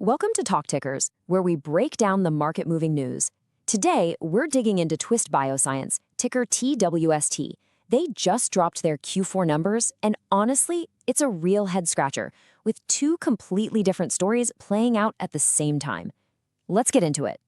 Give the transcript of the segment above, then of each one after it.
Welcome to Talk Tickers, where we break down the market-moving news. Today, we're digging into Twist Bioscience, ticker TWST. They just dropped their Q4 numbers, and honestly, it's a real head-scratcher, with two completely different stories playing out at the same time. Let's get into it.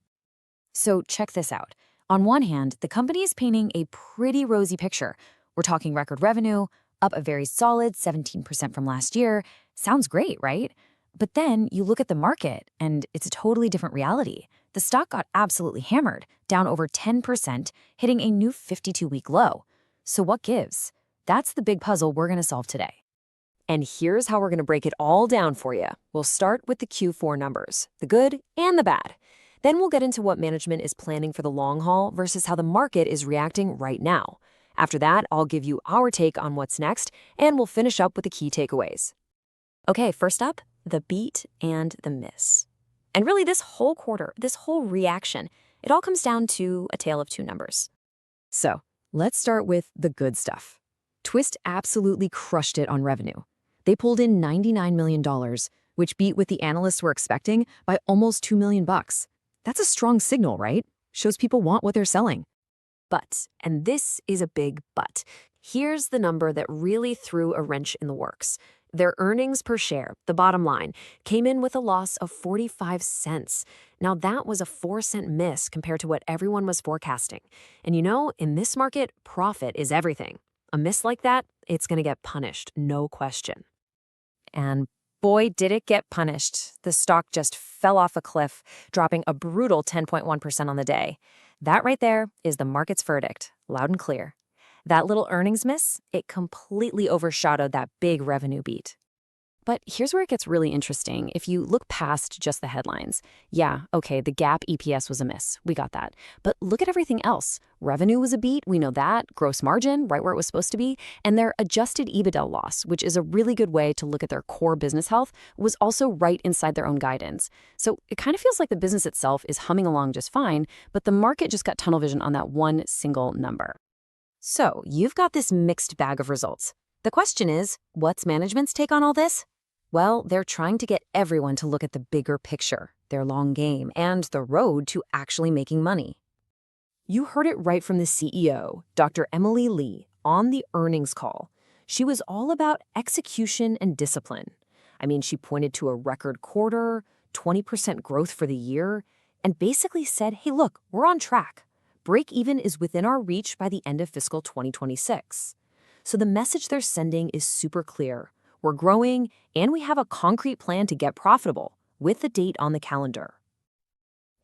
So check this out. On one hand, the company is painting a pretty rosy picture. We're talking record revenue, up a very solid 17% from last year. Sounds great, right? But then you look at the market, and it's a totally different reality. The stock got absolutely hammered, down over 10%, hitting a new 52-week low. So what gives? That's the big puzzle we're going to solve today. And here's how we're going to break it all down for you. We'll start with the Q4 numbers, the good and the bad. Then we'll get into what management is planning for the long haul versus how the market is reacting right now. After that, I'll give you our take on what's next, and we'll finish up with the key takeaways. Okay, first up, the beat and the miss. And really this whole quarter, this whole reaction, it all comes down to a tale of two numbers. So let's start with the good stuff. Twist absolutely crushed it on revenue. They pulled in $99 million, which beat what the analysts were expecting by almost $2 million. That's a strong signal, right? Shows people want what they're selling. But, and this is a big but, here's the number that really threw a wrench in the works. Their earnings per share, the bottom line, came in with a loss of 45 cents. Now that was a 4-cent miss compared to what everyone was forecasting. And you know, in this market, profit is everything. A miss like that, it's going to get punished, no question. And boy, did it get punished. The stock just fell off a cliff, dropping a brutal 10.1% on the day. That right there is the market's verdict, loud and clear. That little earnings miss, it completely overshadowed that big revenue beat. But here's where it gets really interesting. If you look past just the headlines, yeah, okay, the GAAP EPS was a miss. We got that. But look at everything else. Revenue was a beat, we know that. Gross margin, right where it was supposed to be. And their adjusted EBITDA loss, which is a really good way to look at their core business health, was also right inside their own guidance. So it kind of feels like the business itself is humming along just fine, but the market just got tunnel vision on that one single number. So you've got this mixed bag of results. The question is, what's management's take on all this? Well, they're trying to get everyone to look at the bigger picture, their long game, and the road to actually making money. You heard it right from the CEO, Dr. Emily Lee, on the earnings call. She was all about execution and discipline. I mean, she pointed to a record quarter, 20% growth for the year, and basically said, hey, look, we're on track. Break even is within our reach by the end of fiscal 2026. So the message they're sending is super clear. We're growing, and we have a concrete plan to get profitable, with the date on the calendar.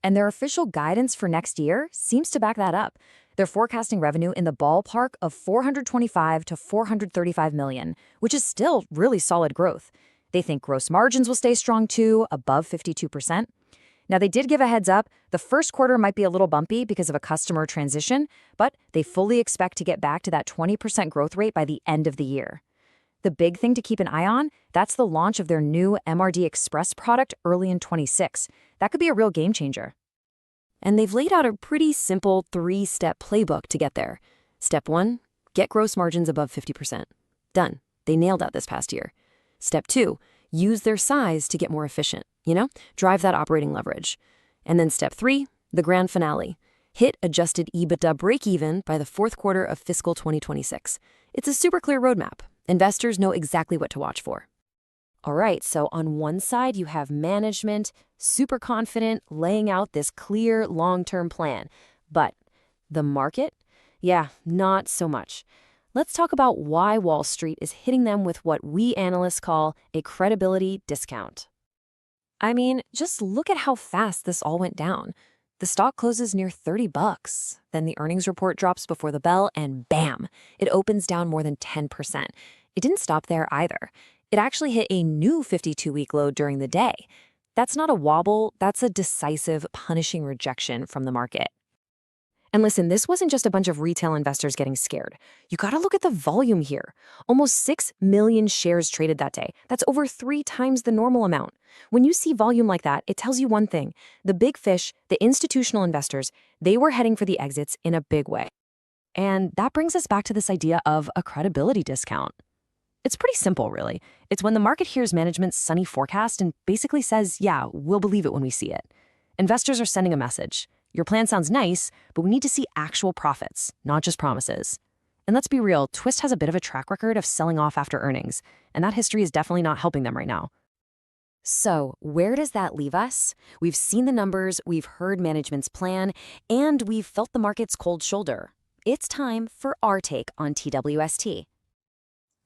And their official guidance for next year seems to back that up. They're forecasting revenue in the ballpark of $425 to $435 million, which is still really solid growth. They think gross margins will stay strong too, above 52%. Now, they did give a heads up. The first quarter might be a little bumpy because of a customer transition, but they fully expect to get back to that 20% growth rate by the end of the year. The big thing to keep an eye on, that's the launch of their new MRD Express product early in 26. That could be a real game changer. And they've laid out a pretty simple 3-step playbook to get there. Step 1, get gross margins above 50%. Done. They nailed that this past year. Step 2, use their size to get more efficient. Drive that operating leverage. And then step 3, the grand finale. Hit adjusted EBITDA break-even by the fourth quarter of fiscal 2026. It's a super clear roadmap. Investors know exactly what to watch for. All right, so on one side, you have management, super confident, laying out this clear long-term plan. But the market? Yeah, not so much. Let's talk about why Wall Street is hitting them with what we analysts call a credibility discount. I mean, just look at how fast this all went down. The stock closes near $30. Then the earnings report drops before the bell, and bam, it opens down more than 10%. It didn't stop there either. It actually hit a new 52-week low during the day. That's not a wobble, that's a decisive, punishing rejection from the market. And listen, this wasn't just a bunch of retail investors getting scared. You gotta look at the volume here. Almost 6 million shares traded that day. That's over 3 times the normal amount. When you see volume like that, it tells you one thing. The big fish, the institutional investors, they were heading for the exits in a big way. And that brings us back to this idea of a credibility discount. It's pretty simple, really. It's when the market hears management's sunny forecast and basically says, yeah, we'll believe it when we see it. Investors are sending a message. Your plan sounds nice, but we need to see actual profits, not just promises. And let's be real, Twist has a bit of a track record of selling off after earnings, and that history is definitely not helping them right now. So, where does that leave us? We've seen the numbers, we've heard management's plan, and we've felt the market's cold shoulder. It's time for our take on TWST.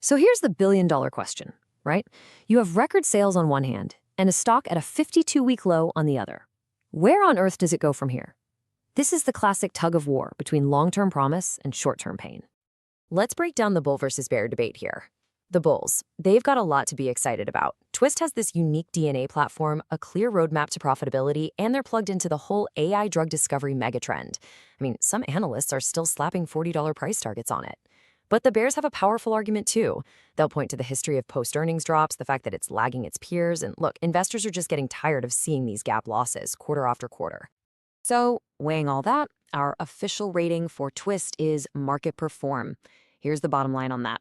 So here's the billion-dollar question, right? You have record sales on one hand and a stock at a 52-week low on the other. Where on earth does it go from here? This is the classic tug of war between long-term promise and short-term pain. Let's break down the bull versus bear debate here. The bulls, they've got a lot to be excited about. Twist has this unique DNA platform, a clear roadmap to profitability, and they're plugged into the whole AI drug discovery megatrend. I mean, some analysts are still slapping $40 price targets on it. But the bears have a powerful argument too. They'll point to the history of post-earnings drops, the fact that it's lagging its peers, and look, investors are just getting tired of seeing these GAAP losses quarter after quarter. So, weighing all that, our official rating for Twist is market perform. Here's the bottom line on that.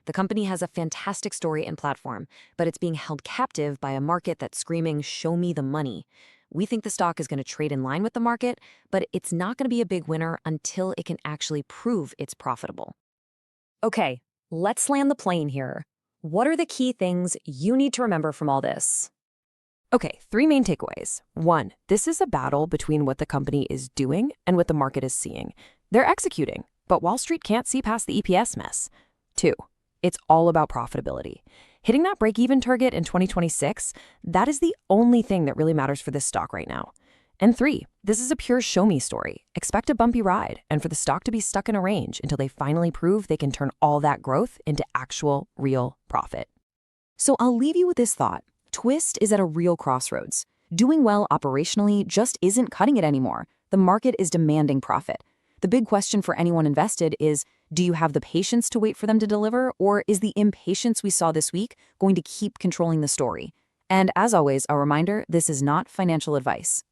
The company has a fantastic story and platform, but it's being held captive by a market that's screaming, show me the money. We think the stock is going to trade in line with the market, but it's not going to be a big winner until it can actually prove it's profitable. Okay, let's land the plane here. What are the key things you need to remember from all this? Okay, 3 main takeaways. 1, this is a battle between what the company is doing and what the market is seeing. They're executing, but Wall Street can't see past the EPS mess. 2, it's all about profitability. Hitting that break-even target in 2026, that is the only thing that really matters for this stock right now. And 3, this is a pure show-me story. Expect a bumpy ride, and for the stock to be stuck in a range until they finally prove they can turn all that growth into actual, real profit. So I'll leave you with this thought. Twist is at a real crossroads. Doing well operationally just isn't cutting it anymore. The market is demanding profit. The big question for anyone invested is, do you have the patience to wait for them to deliver, or is the impatience we saw this week going to keep controlling the story? And as always, a reminder, this is not financial advice.